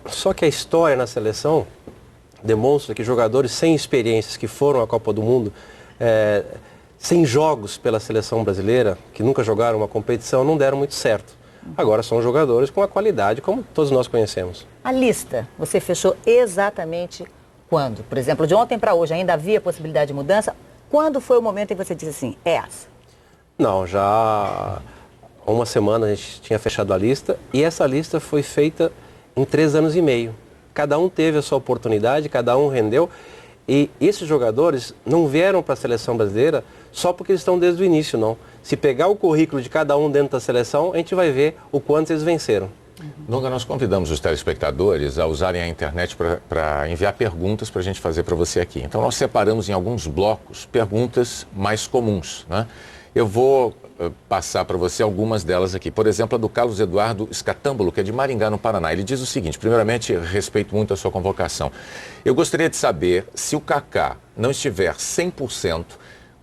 Só que a história na seleção demonstra que jogadores sem experiências que foram à Copa do Mundo, sem jogos pela seleção brasileira, que nunca jogaram uma competição, não deram muito certo. Agora são jogadores com a qualidade como todos nós conhecemos. A lista, você fechou exatamente quando? Por exemplo, de ontem para hoje ainda havia possibilidade de mudança? Quando foi o momento em que você disse assim, é essa? Não, já há uma semana a gente tinha fechado a lista e essa lista foi feita em 3 anos e meio. Cada um teve a sua oportunidade, cada um rendeu. E esses jogadores não vieram para a seleção brasileira só porque eles estão desde o início, não. Se pegar o currículo de cada um dentro da seleção, a gente vai ver o quanto eles venceram. Lunga, nós convidamos os telespectadores a usarem a internet para enviar perguntas para a gente fazer para você aqui. Então nós separamos em alguns blocos perguntas mais comuns, né? Eu vou passar para você algumas delas aqui. Por exemplo, a do Carlos Eduardo Escatâmbolo, que é de Maringá, no Paraná. Ele diz o seguinte: primeiramente, respeito muito a sua convocação. Eu gostaria de saber, se o Kaká não estiver 100%,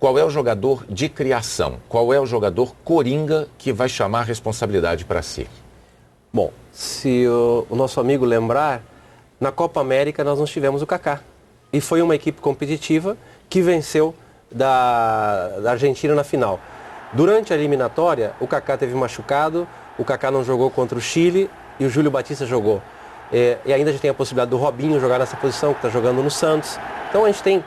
qual é o jogador de criação? Qual é o jogador coringa que vai chamar a responsabilidade para si? Bom, se o nosso amigo lembrar, na Copa América nós não tivemos o Kaká. E foi uma equipe competitiva que venceu da Argentina na final. Durante a eliminatória, o Kaká teve machucado, o Kaká não jogou contra o Chile e o Júlio Batista jogou. E ainda a gente tem a possibilidade do Robinho jogar nessa posição, que está jogando no Santos. Então a gente tem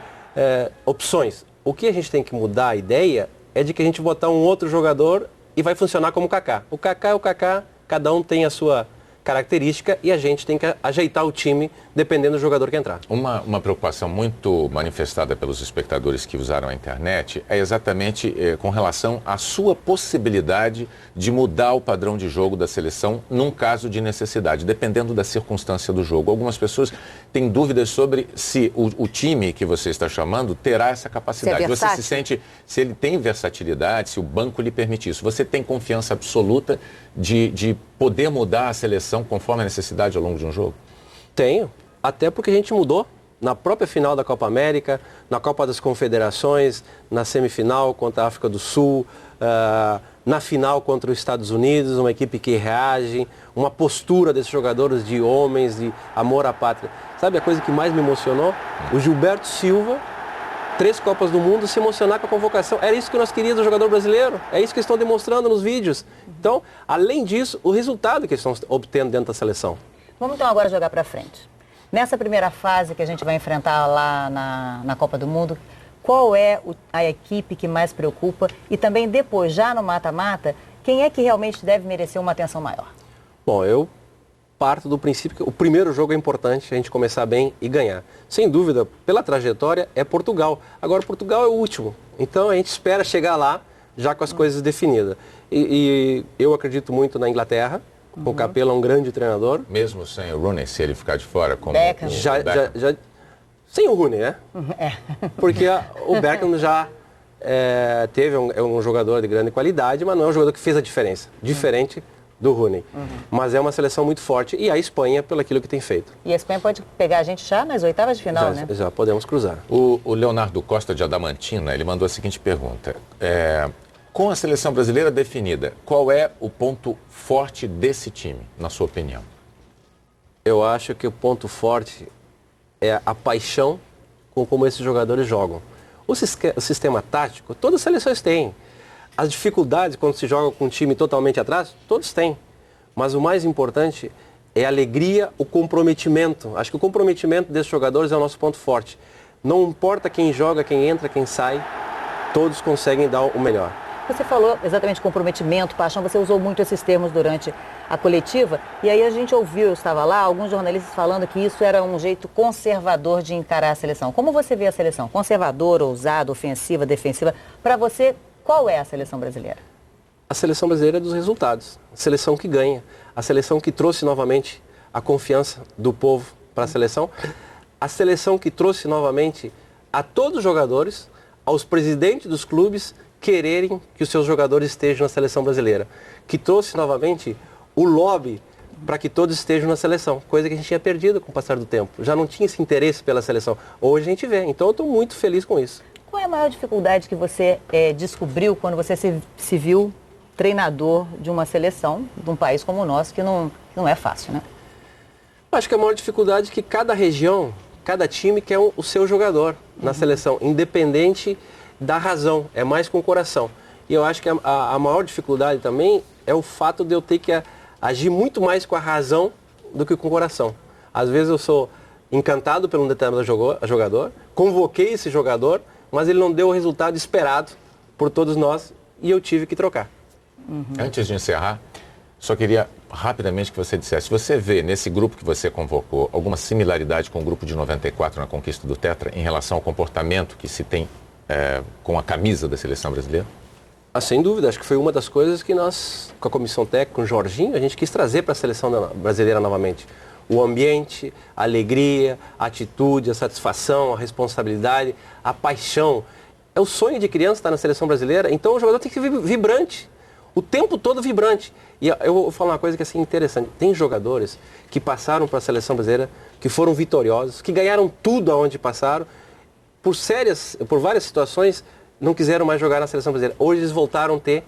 opções. O que a gente tem que mudar a ideia é de que a gente botar um outro jogador e vai funcionar como o Kaká. O Kaká é o Kaká, cada um tem a sua característica e a gente tem que ajeitar o time dependendo do jogador que entrar. Uma preocupação muito manifestada pelos espectadores que usaram a internet é exatamente com relação à sua possibilidade de mudar o padrão de jogo da seleção num caso de necessidade, dependendo da circunstância do jogo. Algumas pessoas têm dúvidas sobre se o time que você está chamando terá essa capacidade. Você se sente, se ele tem versatilidade, se o banco lhe permite isso. Você tem confiança absoluta de poder mudar a seleção conforme a necessidade ao longo de um jogo? Tenho, até porque a gente mudou na própria final da Copa América, na Copa das Confederações, na semifinal contra a África do Sul, na final contra os Estados Unidos, uma equipe que reage, uma postura desses jogadores de homens, de amor à pátria. Sabe a coisa que mais me emocionou? O Gilberto Silva, 3 Copas do Mundo, se emocionar com a convocação. Era isso que nós queríamos do jogador brasileiro. É isso que eles estão demonstrando nos vídeos. Então, além disso, o resultado que eles estão obtendo dentro da seleção. Vamos então agora jogar para frente. Nessa primeira fase que a gente vai enfrentar lá na Copa do Mundo, qual é a equipe que mais preocupa? E também depois, já no mata-mata, quem é que realmente deve merecer uma atenção maior? Bom, eu parto do princípio que o primeiro jogo é importante a gente começar bem e ganhar. Sem dúvida, pela trajetória, é Portugal. Agora, Portugal é o último. Então, a gente espera chegar lá já com as coisas definidas. E eu acredito muito na Inglaterra. O Capello é um grande treinador. Mesmo sem o Rooney, se ele ficar de fora, como Beckham. Sem o Rooney, né? Porque o Beckham já teve um jogador de grande qualidade, mas não é um jogador que fez a diferença. Diferente do Rooney. Mas é uma seleção muito forte e a Espanha pelo aquilo que tem feito. E a Espanha pode pegar a gente já nas oitavas de final, né? Já podemos cruzar. O Leonardo Costa de Adamantina, ele mandou a seguinte pergunta. Com a seleção brasileira definida, qual é o ponto forte desse time, na sua opinião? Eu acho que o ponto forte é a paixão com como esses jogadores jogam. O sistema tático, todas as seleções têm. As dificuldades quando se joga com um time totalmente atrás, todos têm. Mas o mais importante é a alegria, o comprometimento. Acho que o comprometimento desses jogadores é o nosso ponto forte. Não importa quem joga, quem entra, quem sai, todos conseguem dar o melhor. Você falou exatamente comprometimento, paixão, você usou muito esses termos durante a coletiva, e aí a gente ouviu, eu estava lá, alguns jornalistas falando que isso era um jeito conservador de encarar a seleção. Como você vê a seleção? Conservadora, ousada, ofensiva, defensiva? Para você, qual é a seleção brasileira? A seleção brasileira é dos resultados, a seleção que ganha, a seleção que trouxe novamente a confiança do povo para a seleção que trouxe novamente a todos os jogadores, aos presidentes dos clubes, quererem que os seus jogadores estejam na seleção brasileira, que trouxe novamente o lobby para que todos estejam na seleção, coisa que a gente tinha perdido com o passar do tempo. Já não tinha esse interesse pela seleção. Hoje a gente vê, então eu estou muito feliz com isso. Qual é a maior dificuldade que você descobriu quando você se viu treinador de uma seleção, de um país como o nosso, que não é fácil, né? Acho que a maior dificuldade é que cada região, cada time quer o seu jogador na seleção, independente da razão, é mais com o coração. E eu acho que a maior dificuldade também é o fato de eu ter que agir muito mais com a razão do que com o coração. Às vezes eu sou encantado por um determinado jogador, convoquei esse jogador, mas ele não deu o resultado esperado por todos nós e eu tive que trocar. Antes de encerrar, só queria rapidamente que você dissesse, você vê nesse grupo que você convocou alguma similaridade com o grupo de 94 na conquista do Tetra em relação ao comportamento que se tem com a camisa da seleção brasileira? Sem dúvida, acho que foi uma das coisas que nós, com a comissão técnica, com o Jorginho, a gente quis trazer para a seleção brasileira novamente. O ambiente, a alegria, a atitude, a satisfação, a responsabilidade, a paixão. É o sonho de criança estar na seleção brasileira, então o jogador tem que ser vibrante, o tempo todo vibrante. E eu vou falar uma coisa que é assim, interessante. Tem jogadores que passaram para a seleção brasileira, que foram vitoriosos, que ganharam tudo aonde passaram, por várias situações, não quiseram mais jogar na seleção brasileira. Hoje eles voltaram a ter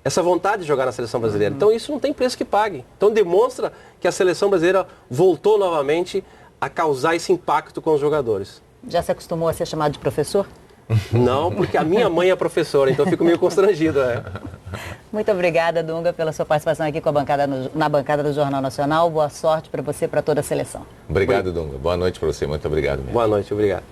essa vontade de jogar na seleção brasileira. Então isso não tem preço que pague. Então demonstra que a seleção brasileira voltou novamente a causar esse impacto com os jogadores. Já se acostumou a ser chamado de professor? Não, porque a minha mãe é professora, então eu fico meio constrangido. Muito obrigada, Dunga, pela sua participação aqui com na bancada do Jornal Nacional. Boa sorte para você e para toda a seleção. Obrigado, Dunga. Boa noite para você. Muito obrigado mesmo. Boa noite, obrigado.